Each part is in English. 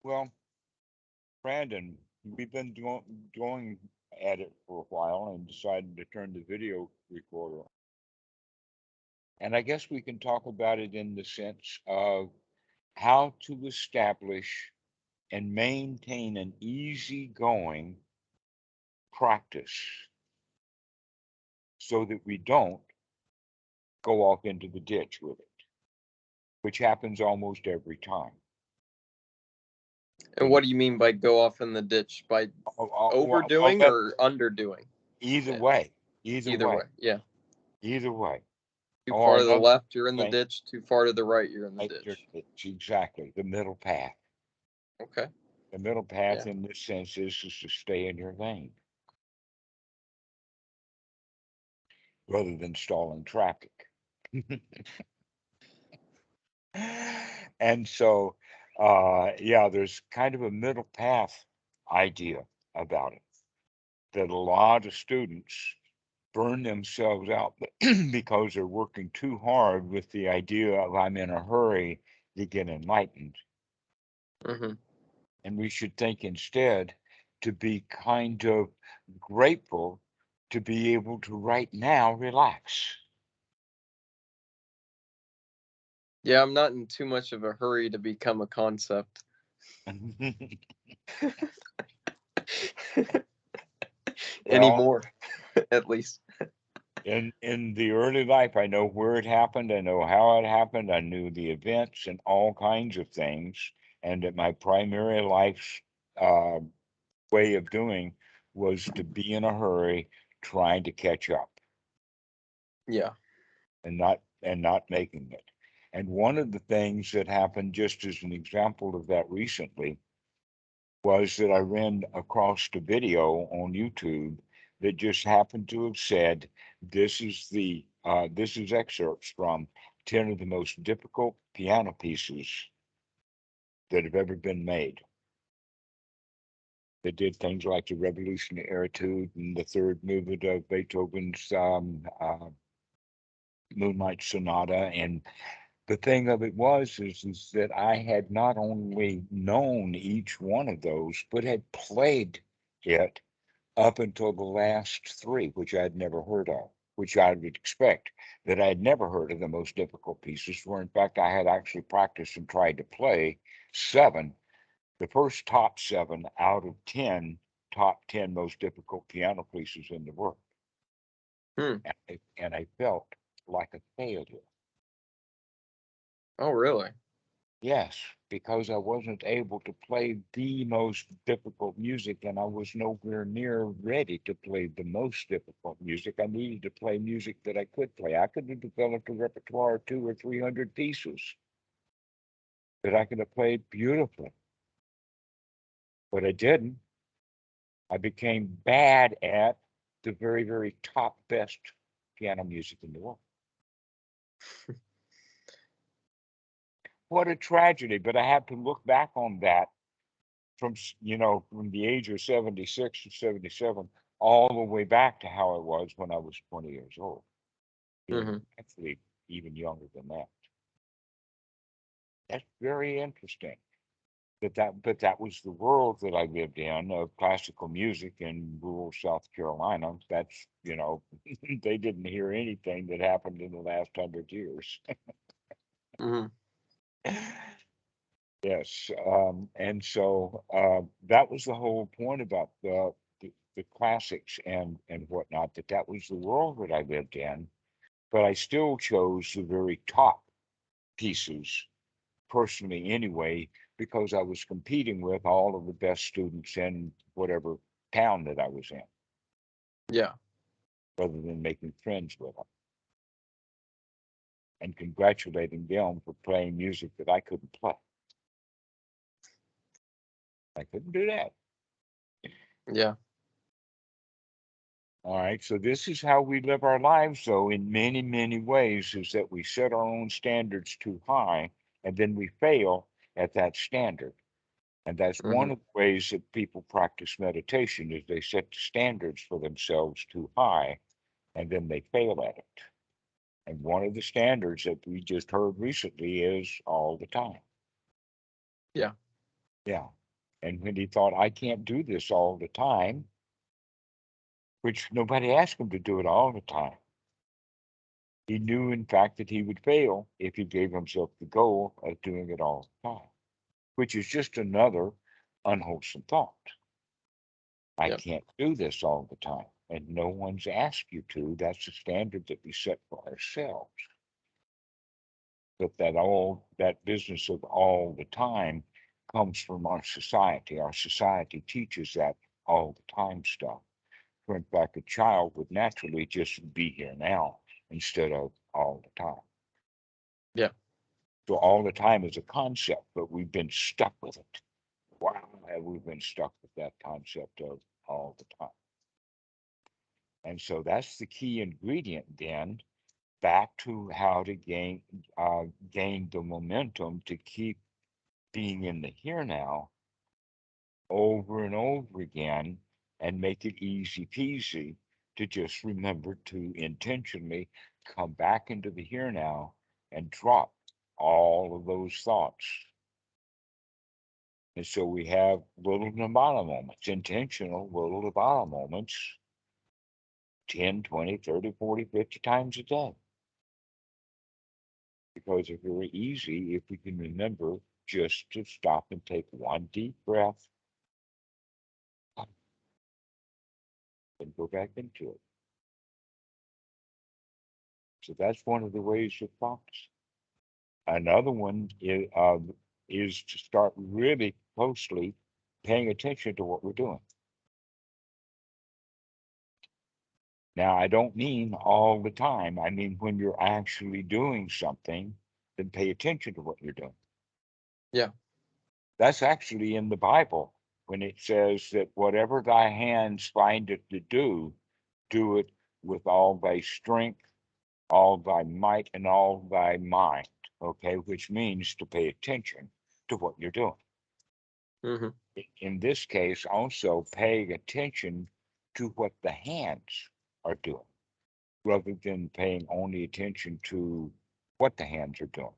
Well, Brandon, we've been going at it for a while and decided to turn the video recorder on. And I guess we can talk about it in the sense of how to establish and maintain an easygoing practice so that we don't go off into the ditch with it, which happens almost every time. And what do you mean by go off in the ditch? By Well, overdoing or underdoing? either Yeah, way, either either way, way. Yeah. either way. Too Or far to the another left, you're in the thing, ditch. Too far to the right, you're in the like ditch. it's exactly the middle path. Okay. The middle Yeah. path in this sense is to stay in your lane rather than stalling traffic. And so, yeah, there's kind of a middle path idea about it that a lot of students burn themselves out because they're working too hard with the idea of I'm in a hurry to get enlightened. Mm-hmm. And we should think instead to be kind of grateful to be able to right now relax. Yeah, I'm not in too much of a hurry to become a concept. Well, Anymore, at least. in the early life, I know where it happened, I know how it happened, I knew the events and all kinds of things, and that my primary life's uh, way of doing was to be in a hurry, trying to catch up Yeah. and not making it. And one of the things that happened, just as an example of that recently, was that I ran across the video on YouTube that just happened to have said, this is excerpts from 10 of the most difficult piano pieces that have ever been made. That did things like the Revolutionary Etude and the third movement of Beethoven's Moonlight Sonata. And the thing of it is that I had not only known each one of those, but had played it up until the last three, which I had never heard of, which I would expect that I had never heard of the most difficult pieces, where in fact I had actually practiced and tried to play seven, the first top seven out of 10 top 10 most difficult piano pieces in the world. Hmm. And I felt like a failure. Oh, really? Yes, because I wasn't able to play the most difficult music, and I was nowhere near ready to play the most difficult music. I needed to play music that I could play. I could have developed a repertoire of 200 or 300 pieces that I could have played beautifully, but I didn't. I became bad at the very, very top best piano music in the world. What a tragedy! But I have to look back on that from the age of 76 to 77 all the way back to how I was when I was 20 years old. Mm-hmm. Actually, even younger than that. That's very interesting. But that was the world that I lived in of classical music in rural South Carolina. They didn't hear anything that happened in the last 100 years. Mm-hmm. Yes, and so that was the whole point about the classics and whatnot. That was the world that I lived in, but I still chose the very top pieces personally anyway, because I was competing with all of the best students in whatever town that I was in, Yeah. rather than making friends with them and congratulating them for playing music that I couldn't play. I couldn't do that. Yeah. All right, so this is how we live our lives, though, in many, many ways, is that we set our own standards too high and then we fail at that standard. And that's Mm-hmm. one of the ways that people practice meditation is they set the standards for themselves too high and then they fail at it. And one of the standards that we just heard recently is all the time. Yeah. Yeah. And when he thought, I can't do this all the time, which nobody asked him to do it all the time. He knew, in fact, that he would fail if he gave himself the goal of doing it all the time, which is just another unwholesome thought. I Yeah. can't do this all the time. And no one's asked you to. That's the standard that we set for ourselves. But that business of all the time comes from our society. Our society teaches that all the time stuff. So in fact, a child would naturally just be here now instead of all the time. Yeah. So all the time is a concept, but we've been stuck with it. Wow, have we been stuck with that concept of all the time? And so that's the key ingredient then, back to how to gain the momentum to keep being in the here now over and over again, and make it easy peasy to just remember to intentionally come back into the here now and drop all of those thoughts. And so we have little Dhammarato moments, intentional little Dhammarato moments, 10, 20, 30, 40, 50 times a day. Because they're very easy if we can remember just to stop and take one deep breath and go back into it. So that's one of the ways of practice. Another one is to start really closely paying attention to what we're doing. Now, I don't mean all the time. I mean, when you're actually doing something, then pay attention to what you're doing. Yeah. That's actually in the Bible when it says that whatever thy hands find it to do it with all thy strength, all thy might, and all thy mind. Okay, which means to pay attention to what you're doing. Mm-hmm. In this case, also paying attention to what the hands are doing, rather than paying only attention to what the hands are doing.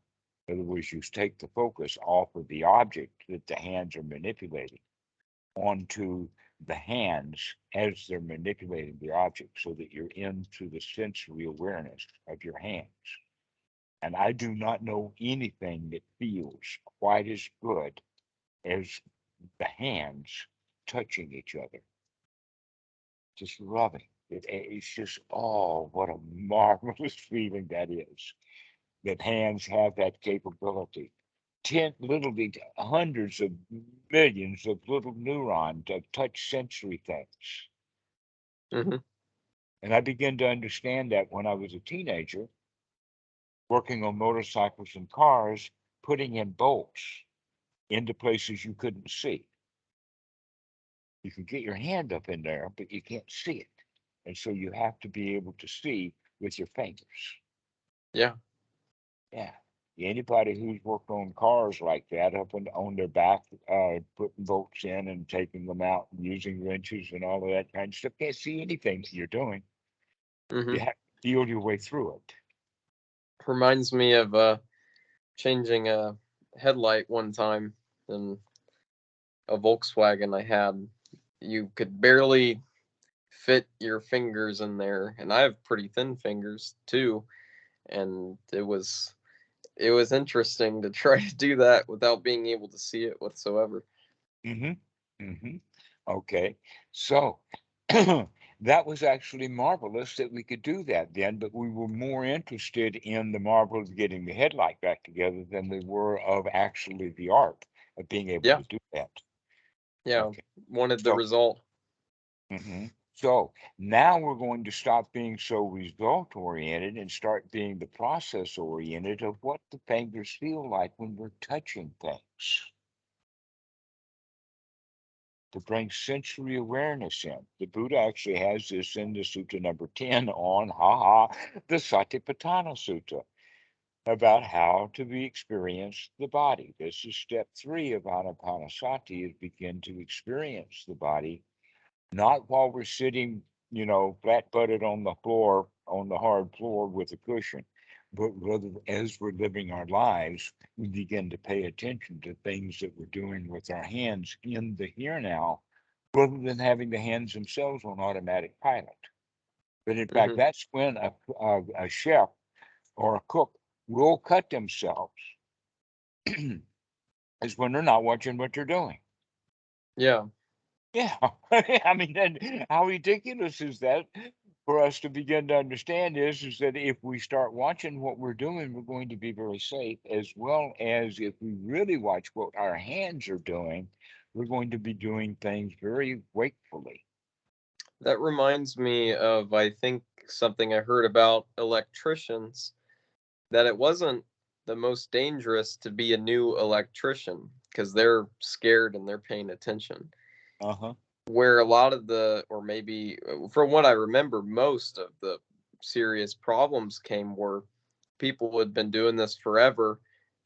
In other words, you take the focus off of the object that the hands are manipulating onto the hands as they're manipulating the object, so that you're into the sensory awareness of your hands. And I do not know anything that feels quite as good as the hands touching each other, just rubbing. It's just, oh, what a marvelous feeling that is. That hands have that capability. Literally hundreds of millions of little neurons of touch sensory things. Mm-hmm. And I began to understand that when I was a teenager, working on motorcycles and cars, putting in bolts into places you couldn't see. You can get your hand up in there, but you can't see it. And so you have to be able to see with your fingers. Yeah. Yeah. Anybody who's worked on cars like that, up on their back, putting bolts in and taking them out and using wrenches and all of that kind of stuff, can't see anything that you're doing. Mm-hmm. You have to feel your way through it. Reminds me of changing a headlight one time in a Volkswagen I had. You could barely fit your fingers in there, and I have pretty thin fingers too, and it was interesting to try to do that without being able to see it whatsoever. Mm-hmm. Mm-hmm. Okay. So that was actually marvelous that we could do that then, but we were more interested in the marvel of getting the headlight back together than we were of actually the art of being able Yeah, to do that. yeah, Okay. wanted the So, result. so now we're going to stop being so result oriented and start being the process oriented of what the fingers feel like when we're touching things, to bring sensory awareness in. The Buddha actually has this in the Sutta number 10 on, the Satipatthana Sutta, about how to be experienced the body. This is step 3 of Anapanasati, is begin to experience the body, not while we're sitting, flat-butted on the floor, on the hard floor with a cushion, but rather as we're living our lives, we begin to pay attention to things that we're doing with our hands in the here now, rather than having the hands themselves on automatic pilot. But in fact, Hmm. that's when a chef or a cook will cut themselves, is when they're not watching what they're doing. Yeah, Yeah. I mean, then how ridiculous is that for us to begin to understand is that if we start watching what we're doing, we're going to be very safe, as well as if we really watch what our hands are doing, we're going to be doing things very wakefully. that reminds me of, I think, something I heard about electricians, that it wasn't the most dangerous to be a new electrician because they're scared and they're paying attention. Uh-huh. Where a lot of the, or maybe from what I remember, most of the serious problems came where people had been doing this forever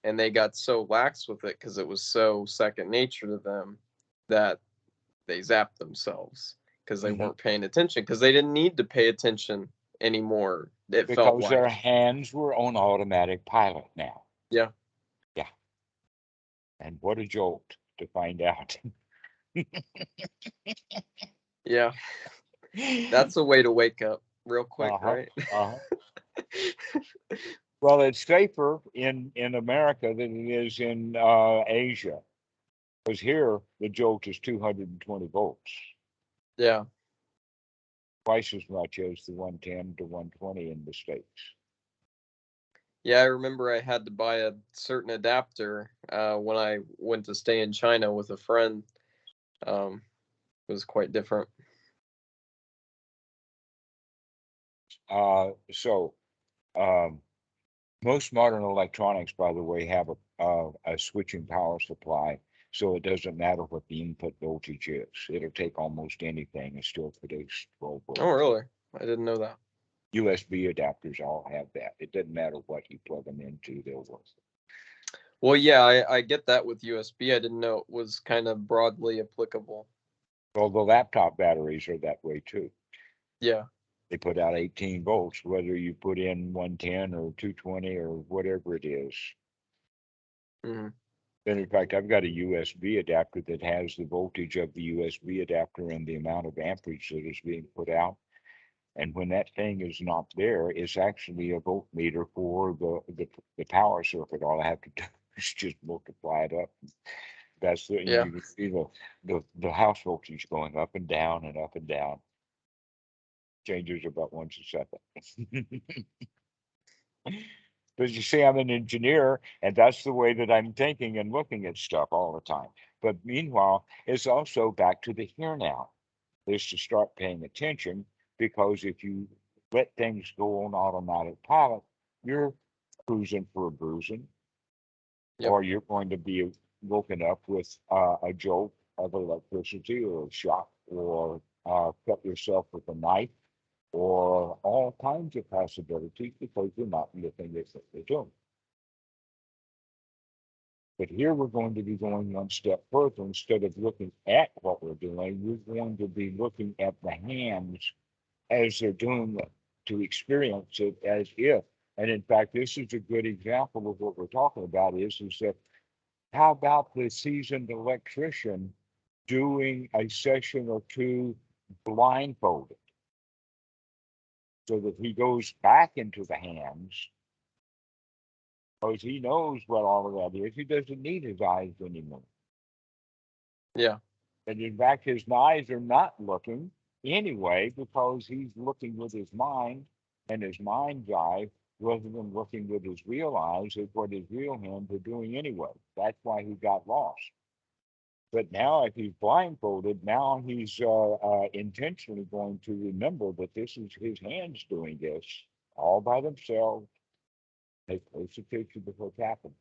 and they got so lax with it because it was so second nature to them that they zapped themselves because they Hmm. weren't paying attention because they didn't need to pay attention anymore, it felt Because their like. hands were on automatic pilot now. Yeah. Yeah. And what a jolt to find out. Yeah. That's a way to wake up real quick, Uh-huh. right? Uh-huh. Well, it's safer in America than it is in Asia, because here the jolt is 220 volts, Yeah. twice as much as the 110 to 120 in the States. Yeah, I remember I had to buy a certain adapter when I went to stay in China with a friend. It was quite different. So um, most modern electronics, by the way, have a switching power supply, so it doesn't matter what the input voltage is. It'll take almost anything and still produce 12 Oh, volts. really? I didn't know that. USB adapters all have that. It doesn't matter what you plug them into, they'll work. Well, yeah, I get that with USB. I didn't know it was kind of broadly applicable. Well, the laptop batteries are that way too. Yeah. They put out 18 volts, whether you put in 110 or 220 or whatever it is. Hmm. And in fact, I've got a USB adapter that has the voltage of the USB adapter and the amount of amperage that is being put out. And when that thing is not there, it's actually a voltmeter for the power circuit. All I have to do is just multiply it up. That's the, Yeah. you can see the house voltage going up and down and up and down. Changes about once a second. Because you see, I'm an engineer, and that's the way that I'm thinking and looking at stuff all the time. But meanwhile, it's also back to the here now, is to start paying attention, because if you let things go on automatic pilot, you're cruising for a bruising, Yep. or you're going to be woken up with a jolt of electricity or a shock, or cut yourself with a knife, or all kinds of possibilities because you're not looking at what you're doing. But here we're going to be going one step further. Instead of looking at what we're doing, we're going to be looking at the hands as they're doing it, to experience it as if. And in fact, this is a good example of what we're talking about is that how about the seasoned electrician doing a session or two blindfolded, so that he goes back into the hands, because he knows what all of that is. He doesn't need his eyes anymore. Yeah. And in fact, his eyes are not looking anyway, because he's looking with his mind, and his mind's eye, rather than looking with his real eyes, is what his real hands are doing anyway. That's why he got lost. But now, if he's blindfolded, now he's intentionally going to remember that this is his hands doing this all by themselves. Pay close attention to what's happening.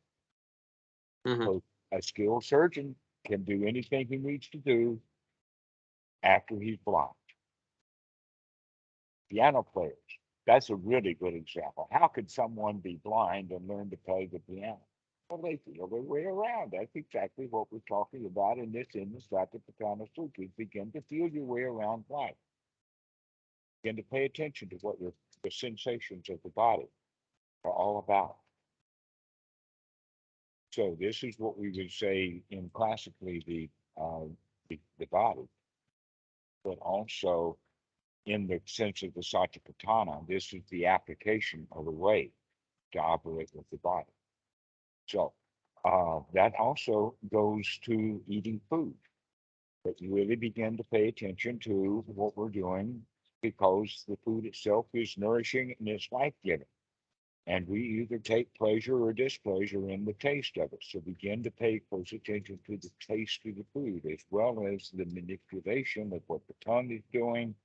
Hmm. So a skilled surgeon can do anything he needs to do after he's blind. Piano players, that's a really good example. How could someone be blind and learn to play the piano? Well, they feel their way around. That's exactly what we're talking about in the Satipatthana Sutra. Begin to feel your way around life. Begin to pay attention to what the sensations of the body. are all about. So this is what we would say in classically the body, but also in the sense of the Satipatthana, this is the application of a way to operate with the body. So that also goes to eating food. But you really begin to pay attention to what we're doing because the food itself is nourishing and it's life giving. And we either take pleasure or displeasure in the taste of it. So begin to pay close attention to the taste of the food as well as the manipulation of what the tongue is doing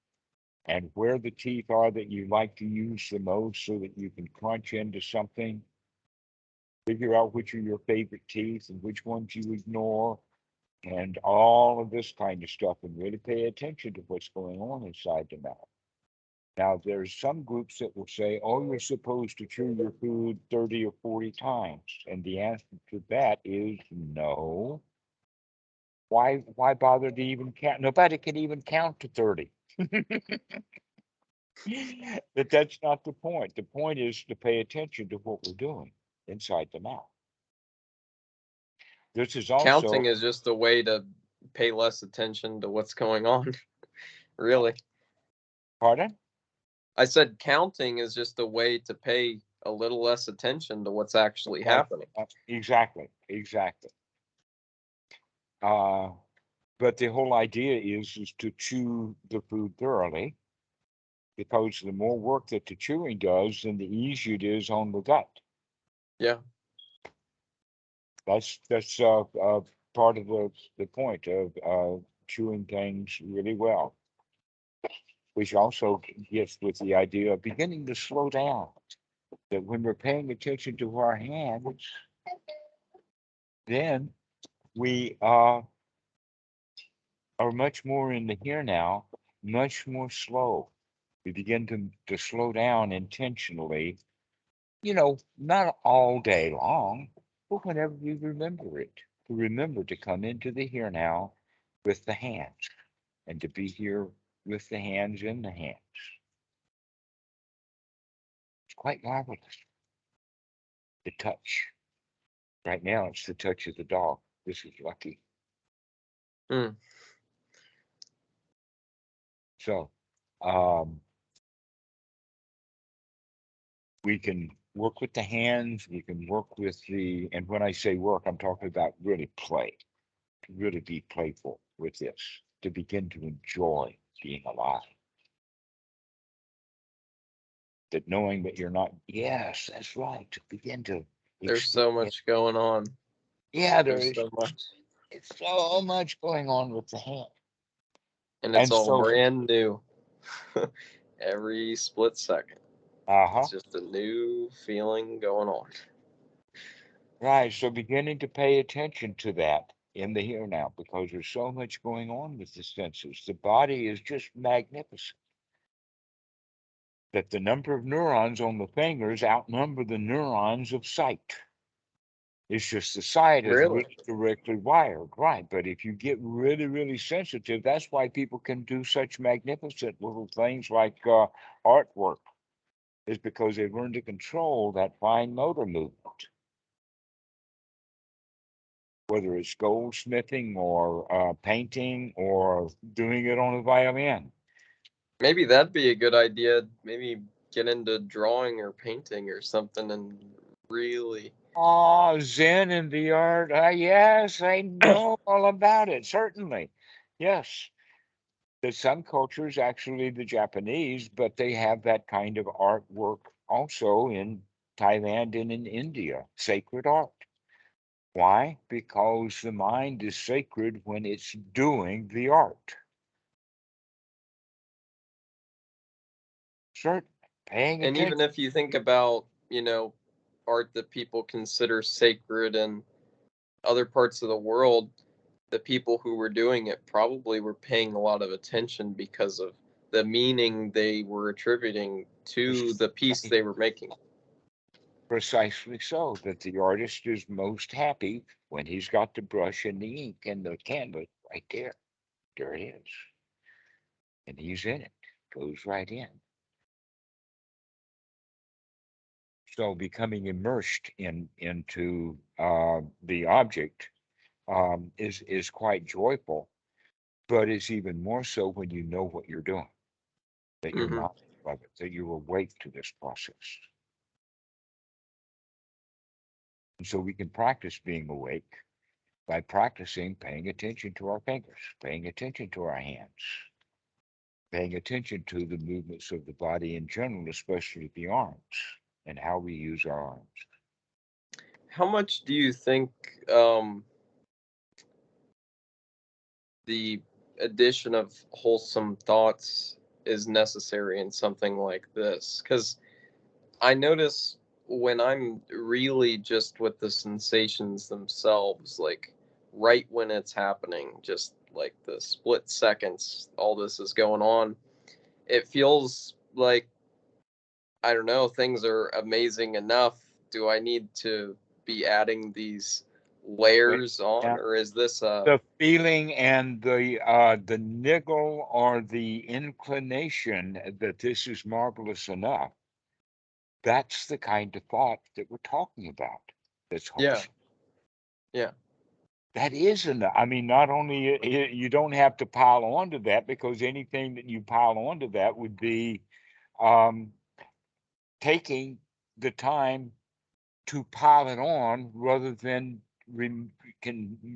and where the teeth are that you like to use the most so that you can crunch into something. Figure out which are your favorite teeth and which ones you ignore and all of this kind of stuff and really pay attention to what's going on inside the mouth. Now, there's some groups that will say, oh, you're supposed to chew your food 30 or 40 times. And the answer to that is no. Why bother to even count? Nobody can even count to 30. But that's not the point. The point is to pay attention to what we're doing inside the mouth. This is also, Counting is just a way to pay less attention to what's going on, really. pardon? I said counting is just a way to pay a little less attention to what's actually Okay. happening. Exactly. Uh, but the whole idea is to chew the food thoroughly because the more work that the chewing does, then the easier it is on the gut. Yeah. That's part of the point of chewing things really well, which also gets with the idea of beginning to slow down. That when we're paying attention to our hands, then we are much more in the here now, much more slow. We begin to slow down intentionally, not all day long, but whenever we remember it, to remember to come into the here now with the hands and to be here with the hands in the hands. It's quite marvelous. The touch. Right now, it's the touch of the dog. This is lucky. Mm. So, um, we can work with the hands, we can work with and when I say work, I'm talking about really play, to really be playful with this, to begin to enjoy being alive. That knowing that you're not, yes, that's right, to begin to There's so experience. much going on. Yeah, there There's is so much. it's so much going on with the hand. And it's And all so, brand new. Every split second. uh-huh, It's just a new feeling going on. right. So beginning to pay attention to that in the here now, because there's so much going on with the senses. The body is just magnificent. That the number of neurons on the fingers outnumber the neurons of sight. It's just the sight is Really? really directly wired, right? But if you get really, really sensitive, that's why people can do such magnificent little things like artwork, is because they've learned to control that fine motor movement, whether it's goldsmithing or painting or doing it on a violin. Maybe that'd be a good idea. Maybe get into drawing or painting or something and really. Oh, Zen and the art. Yes, I know all about it, certainly. Yes. There's some cultures, actually the Japanese, but they have that kind of artwork also in Thailand and in India, sacred art. Why? Because the mind is sacred when it's doing the art. Certainly, paying And even attention. if you think about, art that people consider sacred in other parts of the world, the people who were doing it probably were paying a lot of attention because of the meaning they were attributing to the piece they were making. Precisely so, that the artist is most happy when he's got the brush and the ink and the canvas right there. There it is. And he's in it, goes right in. So becoming immersed into the object is quite joyful, but it's even more so when you know what you're doing, that you're Mm-hmm. not of it, that you're awake to this process. And so we can practice being awake by practicing paying attention to our fingers, paying attention to our hands, paying attention to the movements of the body in general, especially the arms and how we use our arms. How much do you think um, the addition of wholesome thoughts is necessary in something like this? Because I notice when I'm really just with the sensations themselves, like right when it's happening, just like the split seconds all this is going on, it feels like, I don't know, things are amazing enough. Do I need to be adding these Wait, layers on, now, or is this a, the feeling and the niggle or the inclination that this is marvelous enough, that's the kind of thought that we're talking about. That's yeah, wholesome. yeah, That is enough. I mean, not only you don't have to pile on to that, because anything that you pile on to that would be um, taking the time to pile it on rather than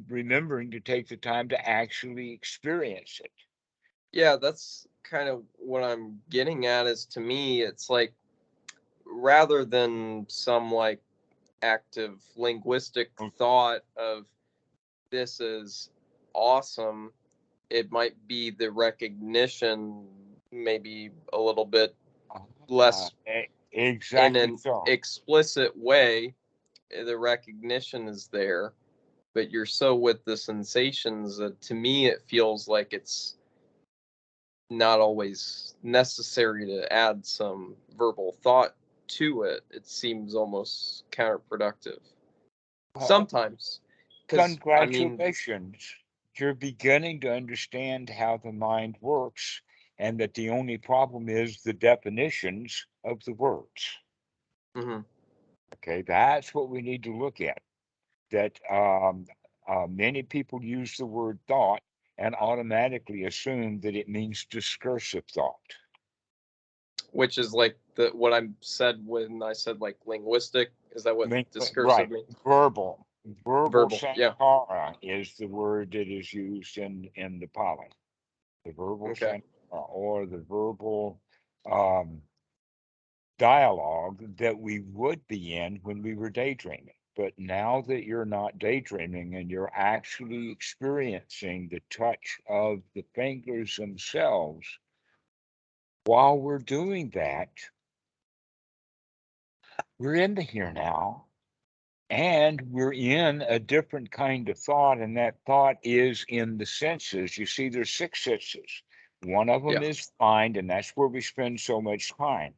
remembering to take the time to actually experience it. yeah? That's kind of what I'm getting at. Is, to me, it's like, rather than some like active linguistic Oh, thought of this is awesome, it might be the recognition, maybe a little bit less in exactly an so. explicit way. The recognition is there, but you're so with the sensations that, to me, it feels like it's not always necessary to add some verbal thought to it. It seems almost counterproductive Well, sometimes, because I mean, congratulations. You're beginning to understand how the mind works, and that the only problem is the definitions of the words. mhm. Okay, that's what we need to look at. That many people use the word thought and automatically assume that it means discursive thought. Which is like the what I said when I said like linguistic. Is that what discursive Right, means? verbal. Verbal Verbal. Yeah. sankara is the word that is used in the Pali. The verbal Okay. sankara, or the verbal um, dialogue that we would be in when we were daydreaming. But now that you're not daydreaming and you're actually experiencing the touch of the fingers themselves, while we're doing that, we're in the here now, and we're in a different kind of thought, and that thought is in the senses. You see, there's six senses. One of them Yeah. is mind, and that's where we spend so much time.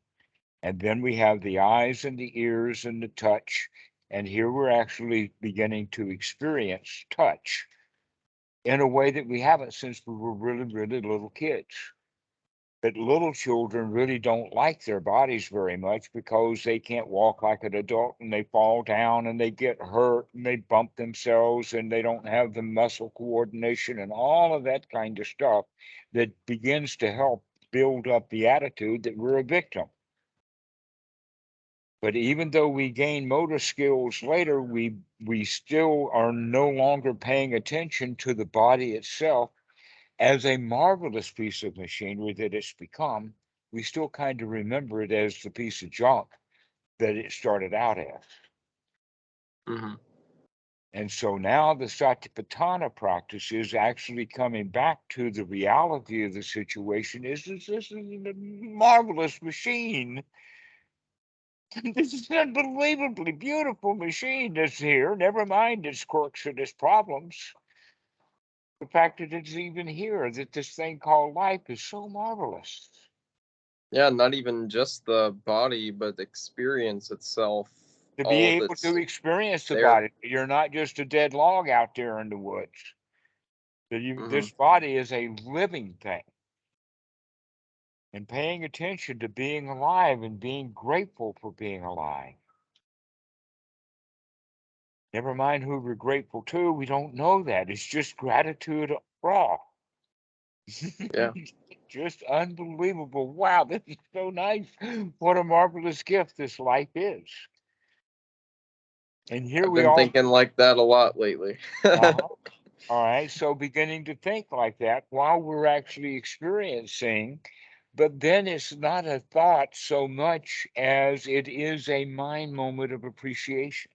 And then we have the eyes and the ears and the touch. And here we're actually beginning to experience touch in a way that we haven't since we were really, really little kids. But little children really don't like their bodies very much because they can't walk like an adult, and they fall down and they get hurt and they bump themselves and they don't have the muscle coordination and all of that kind of stuff that begins to help build up the attitude that we're a victim. But even though we gain motor skills later, we still are no longer paying attention to the body itself as a marvelous piece of machinery that it's become. We still kind of remember it as the piece of junk that it started out as. Hmm. And so now the Satipatthana practice is actually coming back to the reality of the situation. This is a marvelous machine. This is an unbelievably beautiful machine that's here. Never mind its quirks and its problems. The fact that it's even here, that this thing called life is so marvelous. Yeah. Not even just the body, but the experience itself. To be All able to that's experience the there. body, you're not just a dead log out there in the woods. That Hmm. this body is a living thing. And paying attention to being alive and being grateful for being alive. Never mind who we're grateful to. We don't know that. It's just gratitude raw. Yeah. Just unbelievable. Wow, this is so nice. What a marvelous gift this life is. And here I've we been all, thinking like that a lot lately. uh-huh. All right. So beginning to think like that while we're actually experiencing, but then it's not a thought so much as it is a mind moment of appreciation.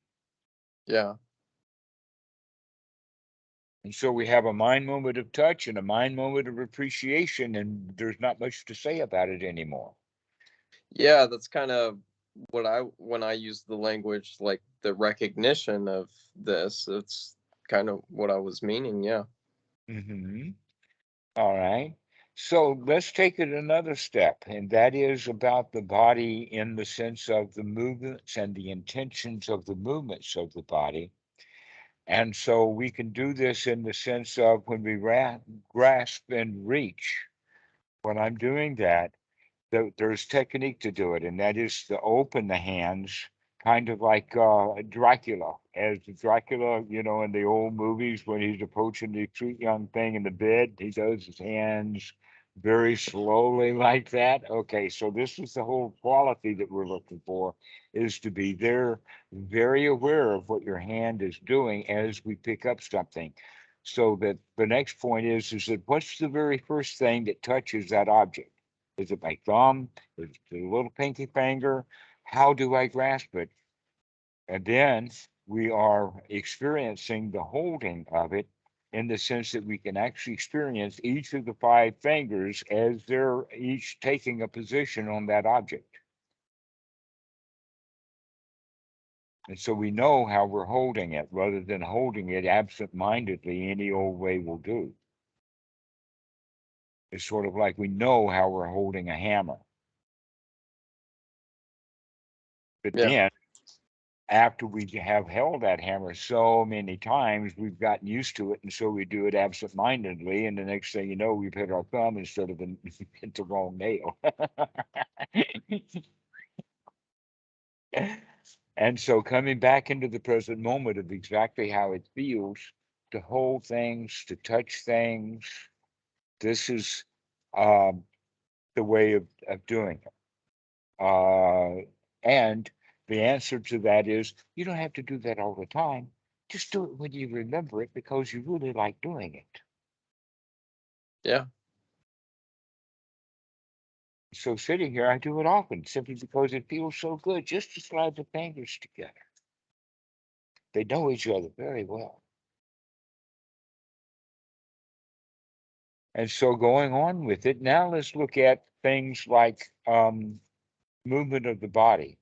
Yeah. And so we have a mind moment of touch and a mind moment of appreciation, and there's not much to say about it anymore. Yeah, that's kind of what I when I use the language like the recognition of this, it's kind of what I was meaning. Yeah. Hmm. All right. So let's take it another step, and that is about the body in the sense of the movements and the intentions of the movements of the body. And so we can do this in the sense of when we grasp and reach. When I'm doing that, there's technique to do it, and that is to open the hands, kind of like Dracula. As Dracula, in the old movies, when he's approaching the cute young thing in the bed, he does his hands very slowly like that. Okay, so this is the whole quality that we're looking for, is to be there, very aware of what your hand is doing as we pick up something. So that the next point is that what's the very first thing that touches that object? Is it my thumb? Is it the little pinky finger? How do I grasp it? And then we are experiencing the holding of it in the sense that we can actually experience each of the five fingers as they're each taking a position on that object. And so we know how we're holding it rather than holding it absent-mindedly any old way will do. It's sort of like we know how we're holding a hammer. But Yeah. then after we have held that hammer so many times, we've gotten used to it, and so we do it absent-mindedly, and the next thing you know, we've hit our thumb instead of hit the wrong nail. And so coming back into the present moment of exactly how it feels to hold things, to touch things, this is um, the way of doing it. And the answer to that is you don't have to do that all the time. Just do it when you remember it because you really like doing it. Yeah. So sitting here, I do it often simply because it feels so good just to slide the fingers together. They know each other very well. And so going on with it, now let's look at things like movement of the body.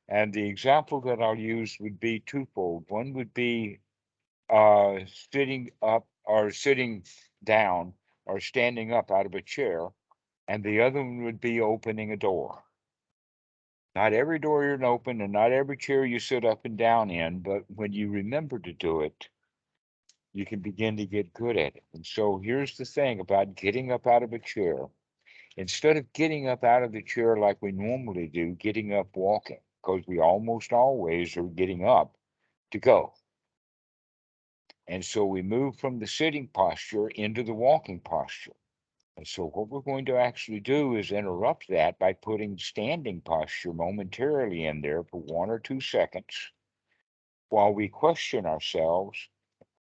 And the example that I'll use would be twofold. One would be sitting up or sitting down or standing up out of a chair, and the other one would be opening a door. Not every door you open and not every chair you sit up and down in, but when you remember to do it, you can begin to get good at it. And so here's the thing about getting up out of a chair. Instead of getting up out of the chair like we normally do, getting up walking, because we almost always are getting up to go. And so we move from the sitting posture into the walking posture. And so what we're going to actually do is interrupt that by putting standing posture momentarily in there for 1 or 2 seconds while we question ourselves,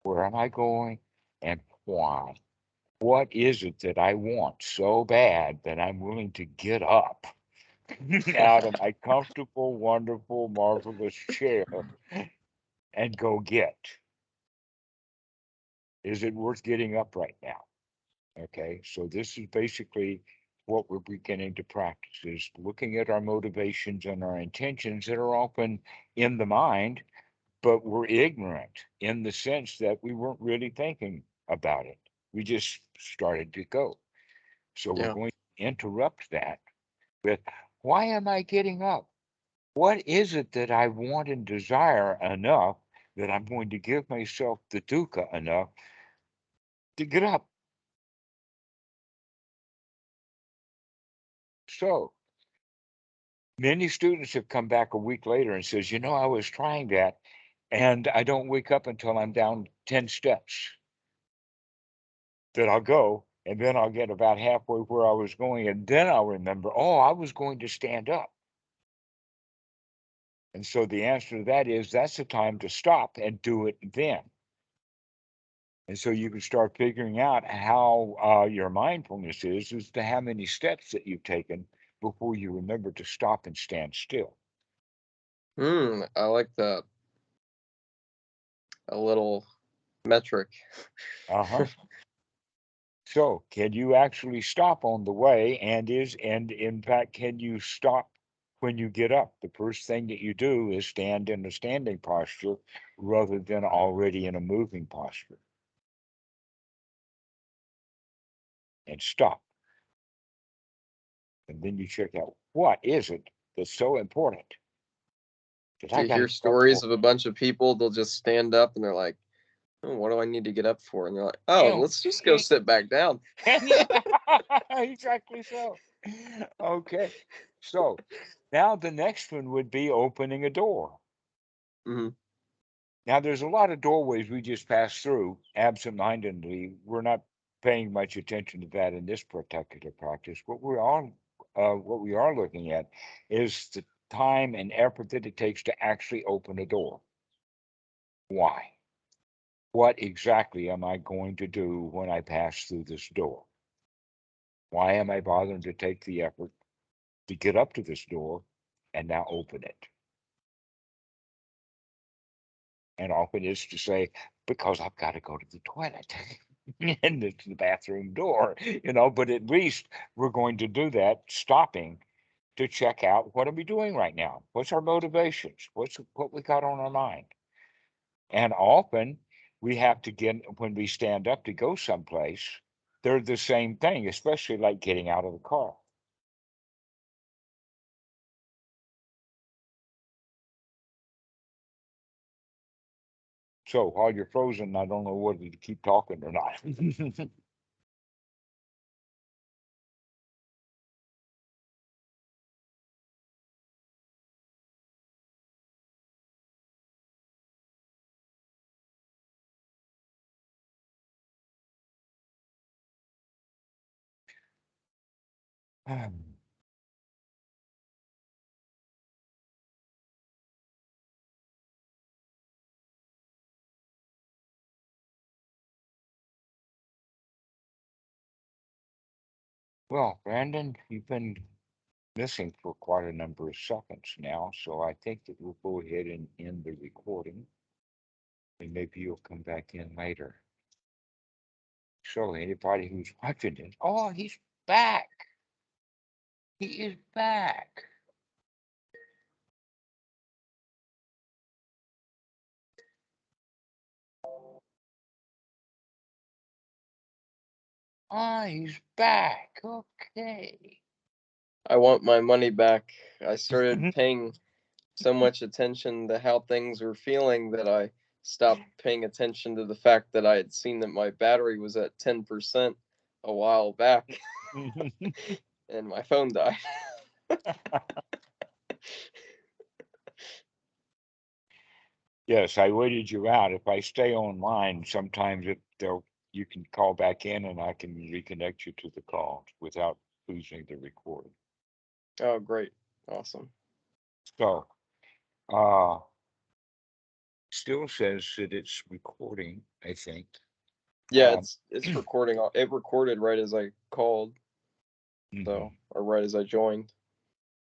where am I going and why? What is it that I want so bad that I'm willing to get up out of my comfortable, wonderful, marvelous chair and go get? Is it worth getting up right now? Okay, so this is basically what we're beginning to practice is looking at our motivations and our intentions that are often in the mind, but we're ignorant in the sense that we weren't really thinking about it. We just started to go. So we're Yeah. going to interrupt that with, why am I getting up? What is it that I want and desire enough that I'm going to give myself the dukkha enough to get up? So many students have come back a week later and says, I was trying that And I don't wake up until I'm down 10 steps. That I'll go, and then I'll get about halfway where I was going, and then I'll remember, oh, I was going to stand up. And so the answer to that is that's the time to stop and do it then. And so you can start figuring out how your mindfulness is as to how many steps that you've taken before you remember to stop and stand still. I like that. A little metric. Uh-huh. So can you actually stop on the way? And in fact, can you stop when you get up? The first thing that you do is stand in a standing posture rather than already in a moving posture. And stop. And then you check out what is it that's so important that Do I you got to hear get up stories for? of a bunch of people? They'll just stand up and they're like, oh, "What do I need to get up for?" And they're like, "Oh, Ew. let's just go sit back down." Yeah, exactly so. Okay. So now the next one would be opening a door. Hmm. Now, there's a lot of doorways we just pass through absentmindedly. We're not paying much attention to that in this particular practice. What we are looking at is the time and effort that it takes to actually open a door. Why? What exactly am I going to do when I pass through this door? Why am I bothering to take the effort to get up to this door and now open it? And often it's to say, because I've got to go to the toilet and it's the bathroom door, but at least we're going to do that, stopping to check out what are we doing right now? What's our motivations? What we got on our mind? And often we have to get, when we stand up to go someplace, they're the same thing, especially like getting out of the car. So while you're frozen, I don't know whether to keep talking or not. Well, Brandon, you've been missing for quite a number of seconds now, so I think that we'll go ahead and end the recording, and maybe you'll come back in later. So anybody who's watching this, oh, he's back. He is back. Ah, he's back. Okay. I want my money back. I started paying so much attention to how things were feeling that I stopped paying attention to the fact that I had seen that my battery was at 10% a while back and my phone died. Yes, I waited you out. If I stay online, sometimes you can call back in and I can reconnect you to the call without losing the recording. Oh, great. Awesome. So, uh, still says that it's recording, I think. Yeah, Um, it's recording. It recorded right as I called, so mhm, or right as I joined.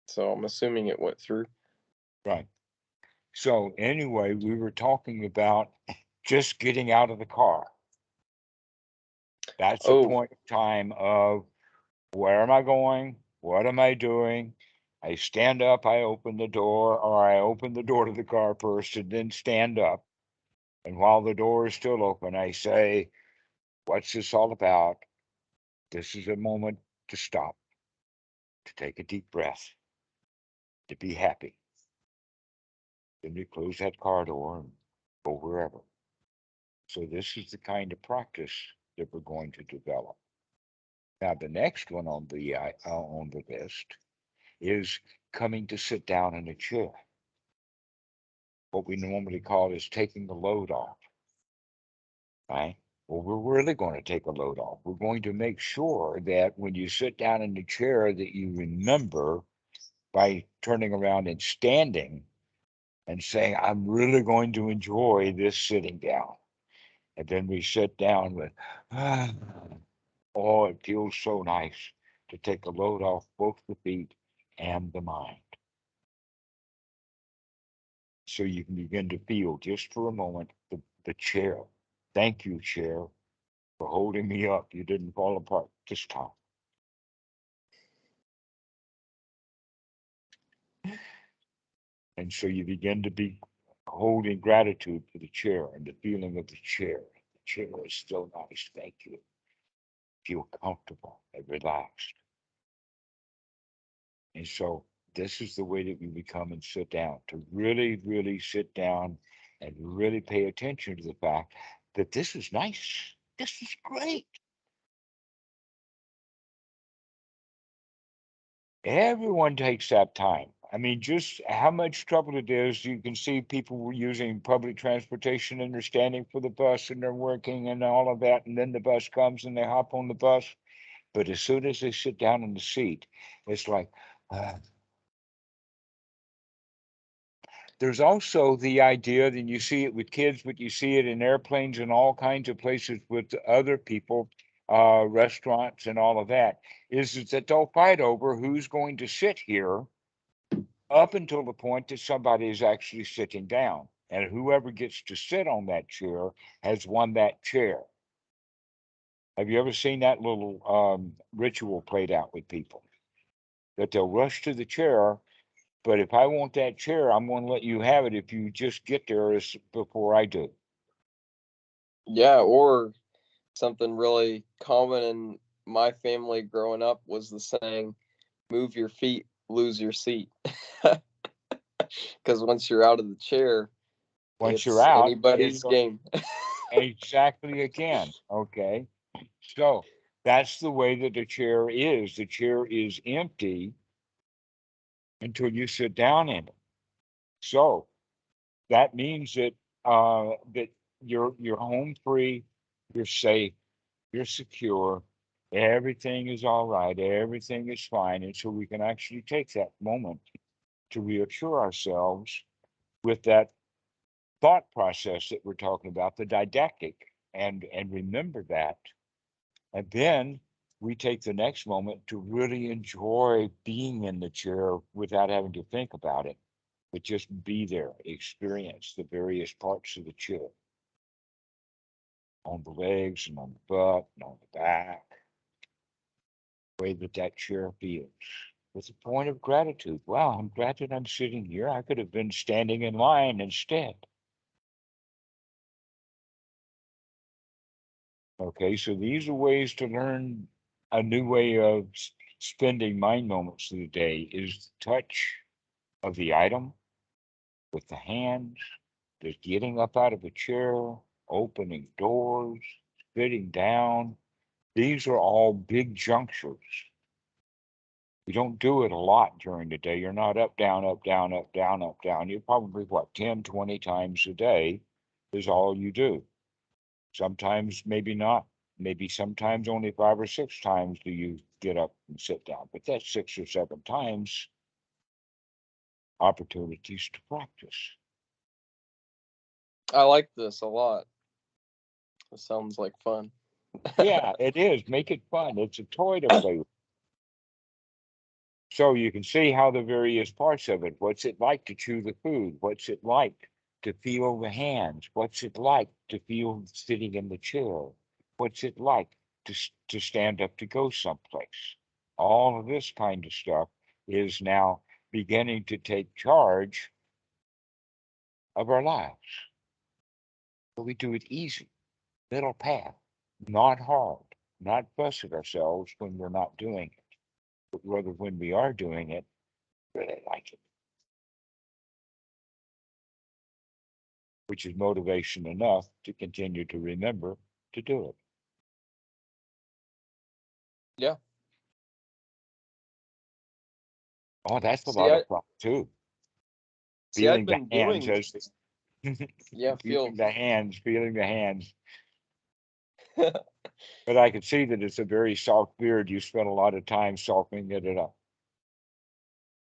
So I'm assuming it went through. right. So anyway, we were talking about just getting out of the car. That's a Oh, point of time of where am I going? What am I doing? I stand up, I open the door, or I open the door to the car first and then stand up. And while the door is still open, I say, what's this all about? This is a moment to stop, to take a deep breath, to be happy. Then we close that car door and go wherever. So this is the kind of practice that we're going to develop. Now, the next one on the list is coming to sit down in a chair. what we normally call is taking the load off, right? Well, we're really going to take a load off. We're going to make sure that when you sit down in the chair that you remember by turning around and standing and saying, I'm really going to enjoy this sitting down. And then we sit down with, ah, oh, it feels so nice to take a load off both the feet and the mind. So you can begin to feel just for a moment the chair. Thank you, chair, for holding me up. You didn't fall apart this time. And so you begin to be holding gratitude for the chair and the feeling of the chair. The chair is still nice. Thank you. Feel comfortable and relaxed. And so this is the way that we become and sit down to really, really sit down and really pay attention to the fact that this is nice. This is great. Everyone takes that time. I mean, just how much trouble it is. You can see people were using public transportation and they're standing for the bus and they're working and all of that. And then the bus comes and they hop on the bus. But as soon as they sit down in the seat, it's like, uh, there's also the idea that you see it with kids, but you see it in airplanes and all kinds of places with other people, restaurants and all of that, is that they'll fight over who's going to sit here up until the point that somebody is actually sitting down. And whoever gets to sit on that chair has won that chair. Have you ever seen that little ritual played out with people? That they'll rush to the chair, but if I want that chair, I'm going to let you have it if you just get there before I do. Yeah, or something really common in my family growing up was the saying, move your feet, lose your seat. Because once you're out of the chair, Once you're it's out, anybody's game. exactly again. Okay. So that's the way that the chair is. The chair is empty until you sit down in it. So that means that you're home free, you're safe, you're secure, everything is all right, everything is fine. And so we can actually take that moment to reassure ourselves with that thought process that we're talking about, the didactic, and remember that. And then we take the next moment to really enjoy being in the chair without having to think about it, but just be there, experience the various parts of the chair on the legs and on the butt and on the back, the way that that chair feels. With a point of gratitude. Wow, I'm glad that I'm sitting here. I could have been standing in line instead. Okay, so these are ways to learn a new way of spending mind moments of the day is the touch of the item with the hands, just getting up out of a chair, opening doors, sitting down. These are all big junctures. You don't do it a lot during the day. You're not up, down, up, down, up, down, up, down. You're probably what, 10, 20 times a day is all you do. Sometimes maybe not. Maybe sometimes only 5 or 6 times do you get up and sit down. But that's 6 or 7 times opportunities to practice. I like this a lot. It sounds like fun. Yeah, it is. Make it fun. It's a toy to play with. So you can see how the various parts of it. What's it like to chew the food? What's it like to feel the hands? What's it like to feel sitting in the chair? What's it like to stand up to go someplace? All of this kind of stuff is now beginning to take charge of our lives. But we do it easy, middle path, not hard, not fuss at ourselves when we're not doing it, but rather when we are doing it, really like it. Which is motivation enough to continue to remember to do it. Yeah. Oh, that's a See, lot of fun too. See, I'd feeling the been hands doing, as yeah, feeling the hands. But I could see that it's a very soft beard. You spent a lot of time softening it up.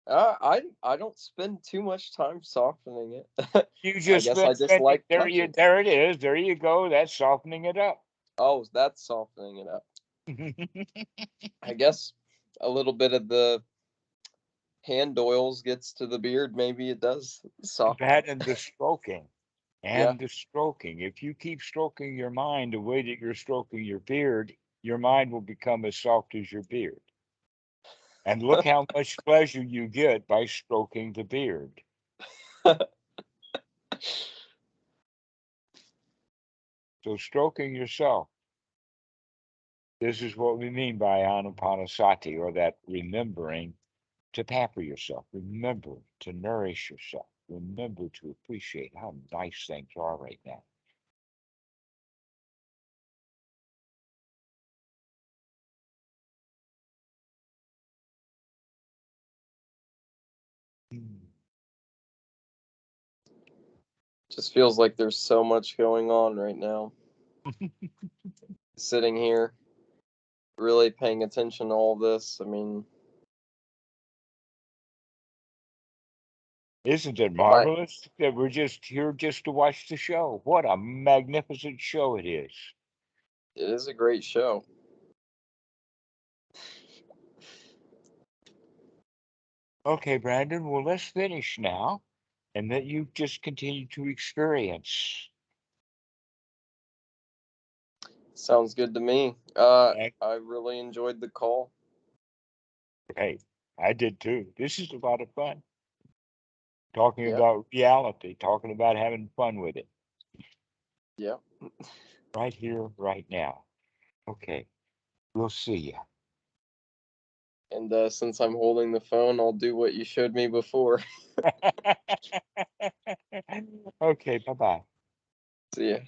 I don't spend too much time softening it. You I just guess I spent just spending like there. touching. There it is. There you go. That's softening it up. Oh, that's softening it up. I guess a little bit of the hand oils gets to the beard. Maybe it does soften That it. and the stroking. Yeah. And the stroking. If you keep stroking your mind the way that you're stroking your beard, your mind will become as soft as your beard. And look how much pleasure you get by stroking the beard. So stroking yourself. This is what we mean by Anapanasati, or that remembering to pamper yourself. Remember to nourish yourself. Remember to appreciate how nice things are right now. Just feels like there's so much going on right now. Sitting here, really paying attention to all this. I mean, Isn't it my marvelous that we're just here just to watch the show? What a magnificent show it is. it is a great show. Okay, Brandon, well, let's finish now and that you just continue to experience. Sounds good to me. Okay, I really enjoyed the call. hey, I did too. This is a lot of fun. Talking Yeah, about reality, talking about having fun with it yeah. right here, right now. Okay, we'll see you. And since I'm holding the phone, I'll do what you showed me before. Okay, bye bye. See ya.